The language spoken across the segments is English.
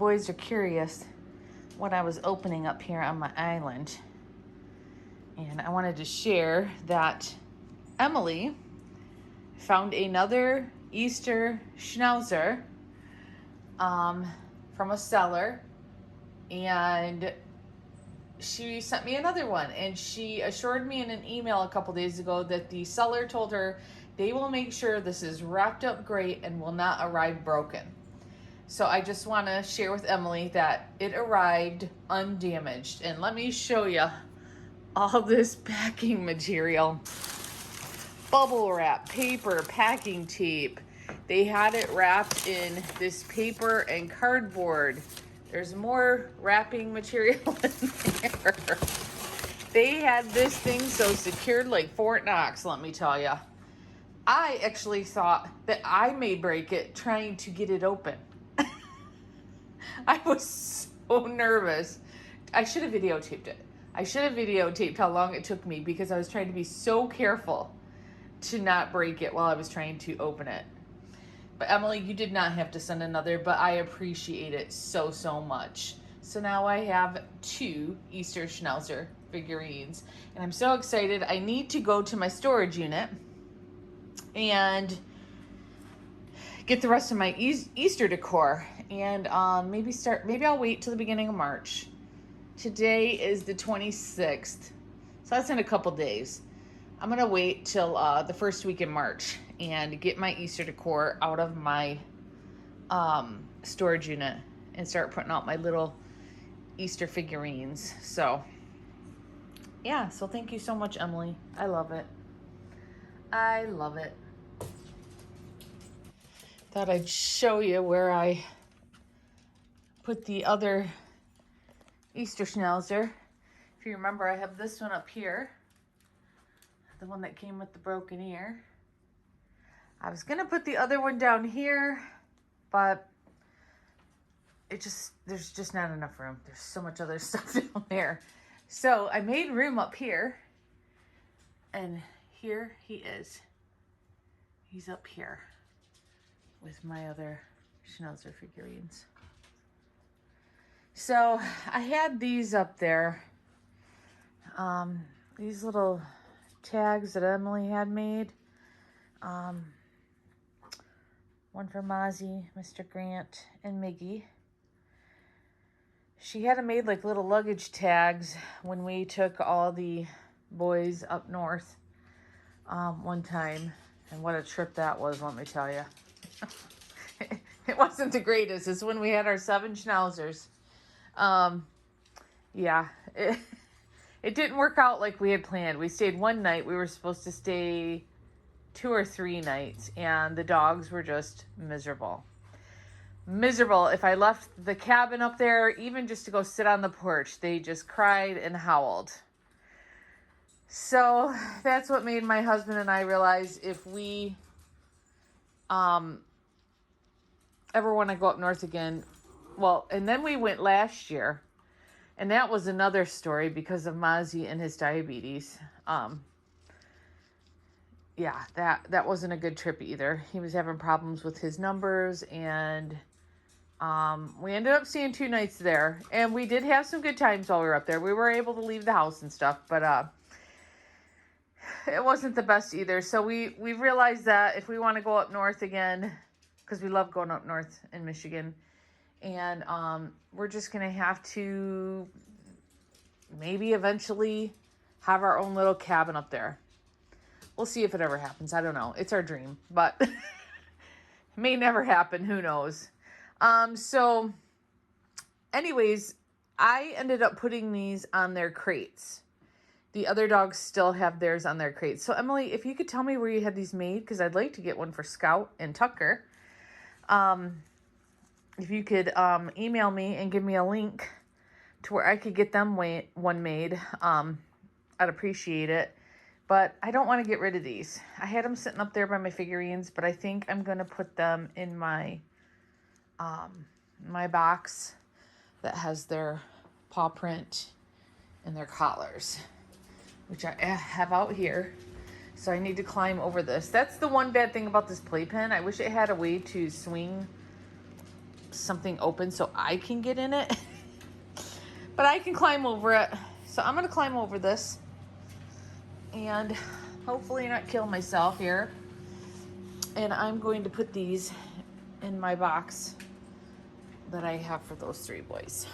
boys are curious what I was opening up here on my island. And I wanted to share that Emily found another Easter Schnauzer from a seller, and she sent me another one, and she assured me in an email a couple days ago that the seller told her they will make sure this is wrapped up great and will not arrive broken. So I just want to share with Emily that it arrived undamaged, and let me show you all this packing material. Bubble wrap, paper, packing tape. They had it wrapped in this paper and cardboard. There's more wrapping material in there. They had this thing so secured like Fort Knox, let me tell you. I actually thought that I may break it trying to get it open. I was so nervous. I should have videotaped it. I should have videotaped how long it took me because I was trying to be so careful to not break it while I was trying to open it. But Emily, you did not have to send another, but I appreciate it so, so much. So now I have 2 Easter Schnauzer figurines, and I'm so excited. I need to go to my storage unit and get the rest of my Easter decor, and maybe I'll wait till the beginning of March. Today is the 26th, so that's in a couple days. I'm gonna wait till the first week in March and get my Easter decor out of my storage unit and start putting out my little Easter figurines. So yeah, so thank you so much, Emily. I love it. I love it. Thought I'd show you where I put the other Easter Schnauzer. If you remember, I have this one up here. The one that came with the broken ear. I was gonna put the other one down here, but there's just not enough room. There's so much other stuff down there. So I made room up here, and here he is. He's up here with my other Schnauzer figurines. So I had these up there. These little tags that Emily had made. One for Mozzie, Mr. Grant, and Miggy. She had them made like little luggage tags when we took all the boys up north one time. And what a trip that was, let me tell you. It wasn't the greatest. It's when we had our 7 Schnauzers. Yeah, it didn't work out like we had planned. We stayed one night. We were supposed to stay 2 or 3 nights, and the dogs were just miserable. Miserable. If I left the cabin up there, even just to go sit on the porch, they just cried and howled. So that's what made my husband and I realize if we ever want to go up north again, well, and then we went last year, and that was another story because of Mozzie and his diabetes. Yeah, that wasn't a good trip either. He was having problems with his numbers, and we ended up staying 2 nights there, and we did have some good times while we were up there. We were able to leave the house and stuff, but it wasn't the best either. So we realized that if we want to go up north again, because we love going up north in Michigan, and we're just going to have to maybe eventually have our own little cabin up there. We'll see if it ever happens. I don't know. It's our dream, but it may never happen. Who knows? So anyways, I ended up putting these on their crates. The other dogs still have theirs on their crates. So Emily, if you could tell me where you had these made, because I'd like to get one for Scout and Tucker. If you could email me and give me a link to where I could get them one made, I'd appreciate it. But I don't want to get rid of these. I had them sitting up there by my figurines, but I think I'm going to put them in my my box that has their paw print and their collars, which I have out here. So I need to climb over this. That's the one bad thing about this playpen. I wish it had a way to swing something open so I can get in it. But I can climb over it. So I'm gonna climb over this and hopefully not kill myself here. And I'm going to put these in my box that I have for those 3 boys.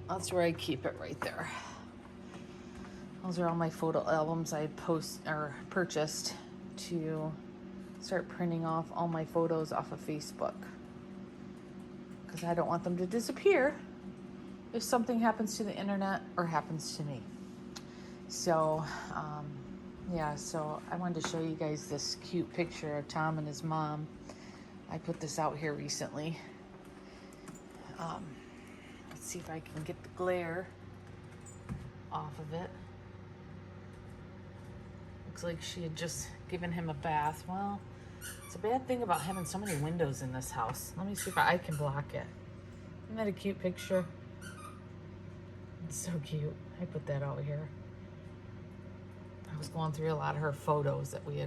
That's where I keep it, right there. Those are all my photo albums I purchased to start printing off all my photos off of Facebook, because I don't want them to disappear if something happens to the internet or happens to me. So yeah, so I wanted to show you guys this cute picture of Tom and his mom. I put this out here recently. Let's see if I can get the glare off of it. Looks like she had just given him a bath. Well, it's a bad thing about having so many windows in this house. Let me see if I can block it. Isn't that a cute picture? It's so cute. I put that out here. I was going through a lot of her photos that we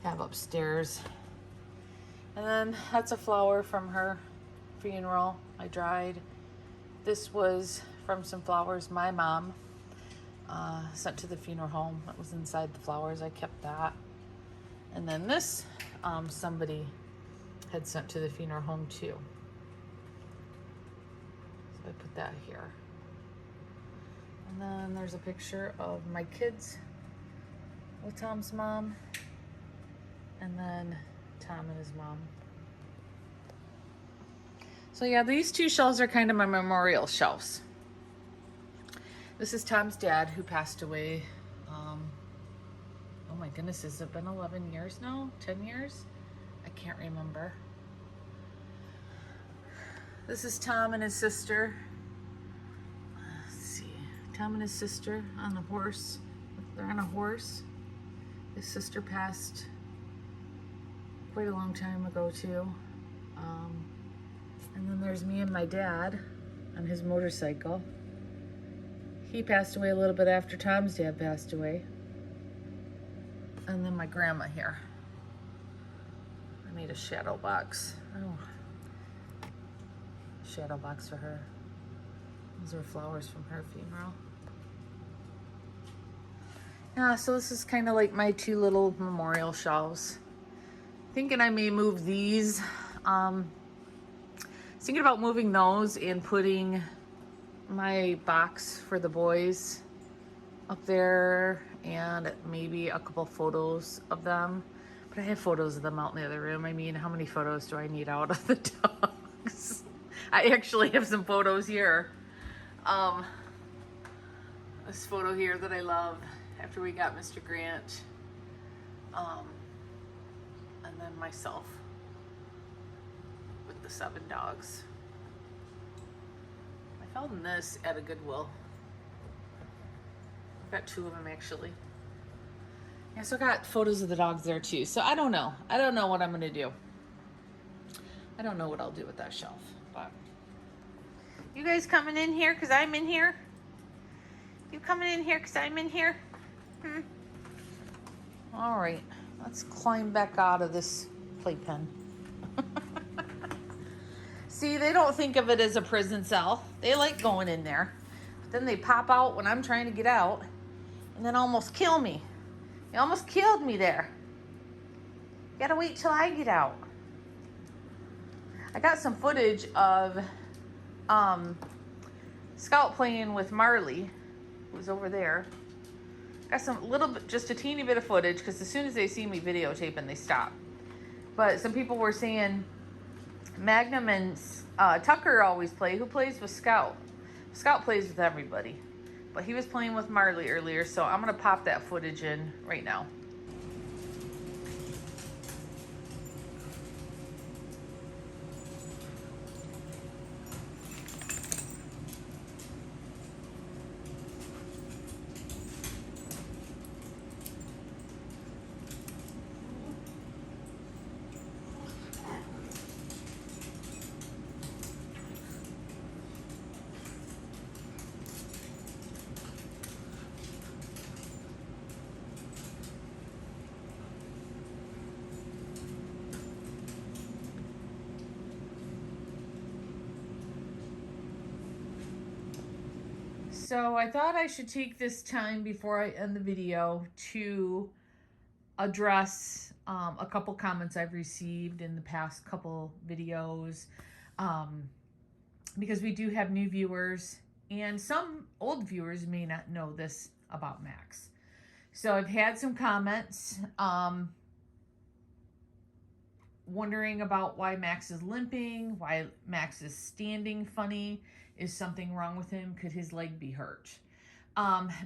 have upstairs. And then that's a flower from her funeral I dried. This was from some flowers my mom sent to the funeral home. It was inside the flowers. I kept that. And then this somebody had sent to the funeral home too. So I put that here. And then there's a picture of my kids with Tom's mom. And then Tom and his mom. So yeah, these 2 shelves are kind of my memorial shelves. This is Tom's dad, who passed away. Oh my goodness, has it been 11 years now? 10 years? I can't remember. This is Tom and his sister. Let's see. Tom and his sister on a horse. They're on a horse. His sister passed quite a long time ago too. And then there's me and my dad on his motorcycle. He passed away a little bit after Tom's dad passed away. And then my grandma here. I made a shadow box. Oh, shadow box for her. Those are flowers from her funeral. Yeah, so this is kind of like my 2 little memorial shelves. Thinking I may move these. Thinking about moving those and putting my box for the boys up there, and maybe a couple photos of them. But I have photos of them out in the other room. I mean, how many photos do I need out of the dogs? I actually have some photos here. This photo here that I love after we got Mr. Grant. And then myself with the 7 dogs. I found this at a Goodwill. I've got 2 of them actually. Yeah, so I got photos of the dogs there too. So I don't know. I don't know what I'm gonna do. I don't know what I'll do with that shelf, but you guys coming in here because I'm in here? You coming in here because I'm in here? All right, let's climb back out of this playpen. See, they don't think of it as a prison cell. They like going in there. But then they pop out when I'm trying to get out and then almost kill me. You almost killed me there. You gotta wait till I get out. I got some footage of Scout playing with Marley, who's over there. Got some little bit, just a teeny bit of footage, because as soon as they see me videotaping, they stop. But some people were saying Magnum and Tucker always play. Who plays with Scout? Scout plays with everybody. But he was playing with Marley earlier, so I'm going to pop that footage in right now. So I thought I should take this time before I end the video to address a couple comments I've received in the past couple videos, because we do have new viewers and some old viewers may not know this about Max. So I've had some comments wondering about why Max is limping, why Max is standing funny. Is something wrong with him? Could his leg be hurt?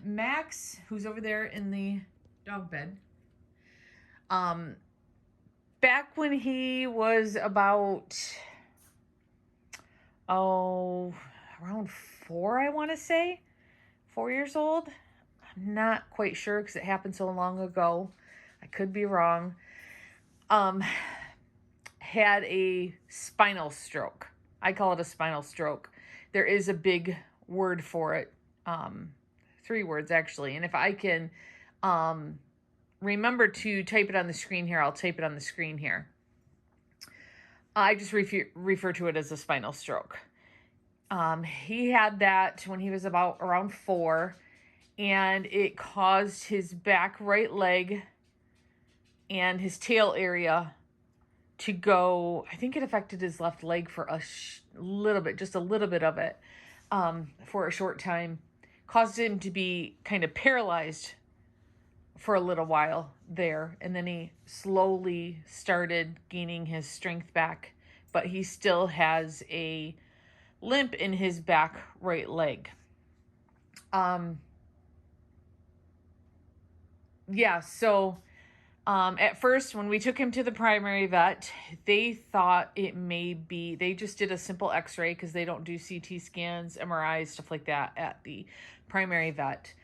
Max, who's over there in the dog bed, back when he was about, around 4, I want to say, 4 years old. I'm not quite sure because it happened so long ago. I could be wrong. Had a spinal stroke. I call it a spinal stroke. There is a big word for it. 3 words actually. And if I can remember to type it on the screen here, I'll type it on the screen here. I just refer to it as a spinal stroke. He had that when he was about around 4, and it caused his back right leg and his tail area to go. I think it affected his left leg for a little bit, just a little bit of it, for a short time. Caused him to be kind of paralyzed for a little while there. And then he slowly started gaining his strength back. But he still has a limp in his back right leg. Yeah, so at first, when we took him to the primary vet, they thought it may be, they just did a simple x-ray because they don't do CT scans, MRIs, stuff like that at the primary vet.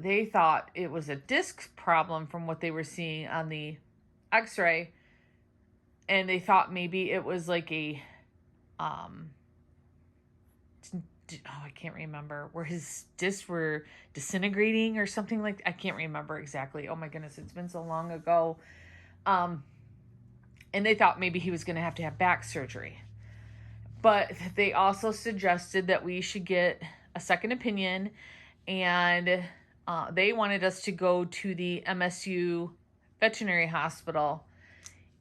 They thought it was a disc problem from what they were seeing on the x-ray. And they thought maybe it was like a, I can't remember, where his discs were disintegrating or something like that. I can't remember exactly. Oh my goodness, it's been so long ago. And they thought maybe he was going to have back surgery. But they also suggested that we should get a second opinion, and they wanted us to go to the MSU veterinary hospital.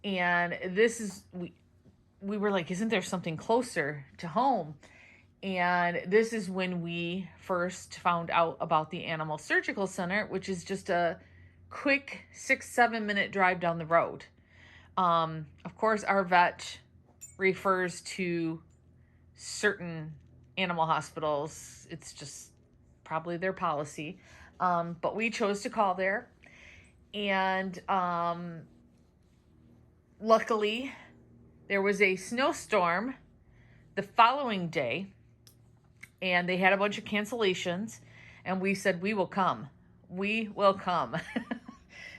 And this is, we were like, isn't there something closer to home? And this is when we first found out about the Animal Surgical Center, which is just a quick 6-7 minute drive down the road. Of course, our vet refers to certain animal hospitals. It's just probably their policy. But we chose to call there. And luckily, there was a snowstorm the following day. And they had a bunch of cancellations, and we said, we will come. We will come.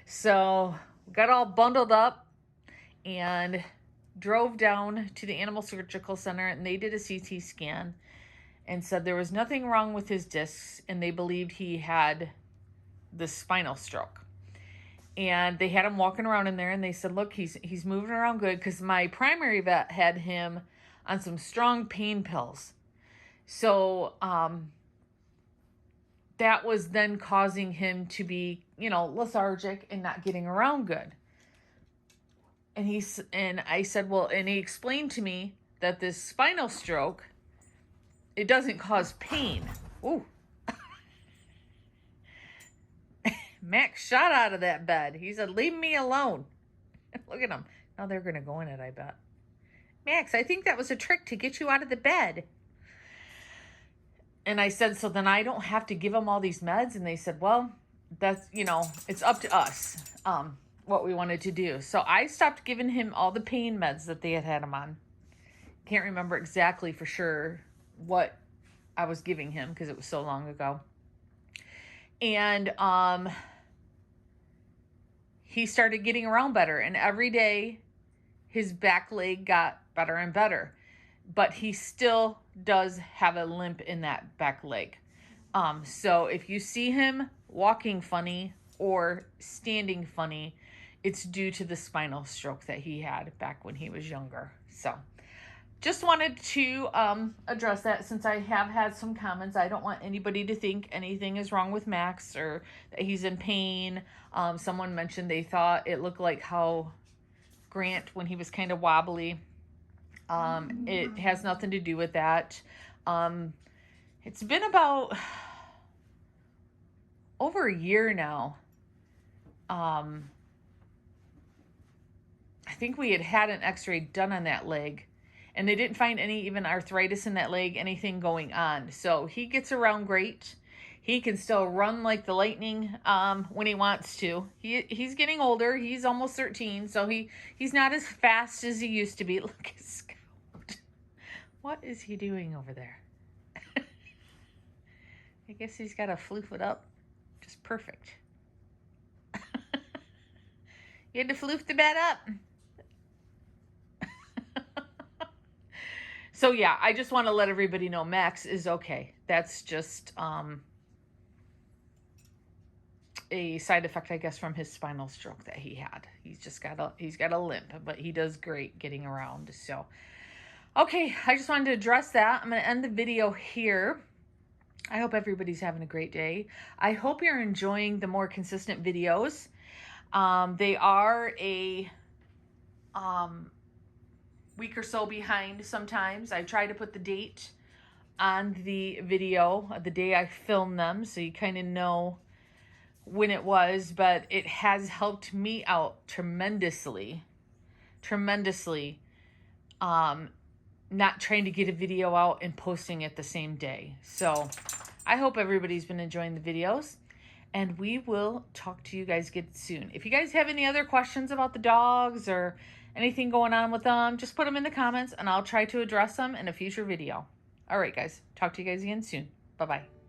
So got all bundled up and drove down to the Animal Surgical Center, and they did a CT scan and said there was nothing wrong with his discs, and they believed he had the spinal stroke. And they had him walking around in there, and they said, look, he's moving around good, because my primary vet had him on some strong pain pills. So that was then causing him to be, lethargic and not getting around good. And I said, well, and he explained to me that this spinal stroke, it doesn't cause pain. Ooh. Max shot out of that bed. He said, leave me alone. Look at him. Now they're going to go in it, I bet. Max, I think that was a trick to get you out of the bed. And I said, so then I don't have to give him all these meds? And they said, well, that's, it's up to us, what we wanted to do. So I stopped giving him all the pain meds that they had him on. Can't remember exactly for sure what I was giving him because it was so long ago. And he started getting around better. And every day his back leg got better and better. But he still does have a limp in that back leg. So if you see him walking funny or standing funny, it's due to the spinal stroke that he had back when he was younger. So just wanted to address that since I have had some comments. I don't want anybody to think anything is wrong with Max or that he's in pain. Someone mentioned they thought it looked like how Grant, when he was kind of wobbly. It has nothing to do with that. It's been about over a year now. I think we had an x-ray done on that leg, and they didn't find any even arthritis in that leg, anything going on. So he gets around great. He can still run like the lightning when he wants to. He's getting older. He's almost 13, so he's not as fast as he used to be. Look at Scout. What is he doing over there? I guess he's got to floof it up. Just perfect. You had to floof the bed up. So yeah, I just want to let everybody know Max is okay. That's just a side effect, I guess, from his spinal stroke that he had. He's got a limp, but he does great getting around. So, okay, I just wanted to address that. I'm going to end the video here. I hope everybody's having a great day. I hope you're enjoying the more consistent videos. They are a week or so behind sometimes. I try to put the date on the video, the day I filmed them, so you kind of know when it was, but it has helped me out tremendously. Not trying to get a video out and posting it the same day. So I hope everybody's been enjoying the videos, and we will talk to you guys again soon. If you guys have any other questions about the dogs or anything going on with them, just put them in the comments and I'll try to address them in a future video. All right, guys. Talk to you guys again soon. Bye-bye.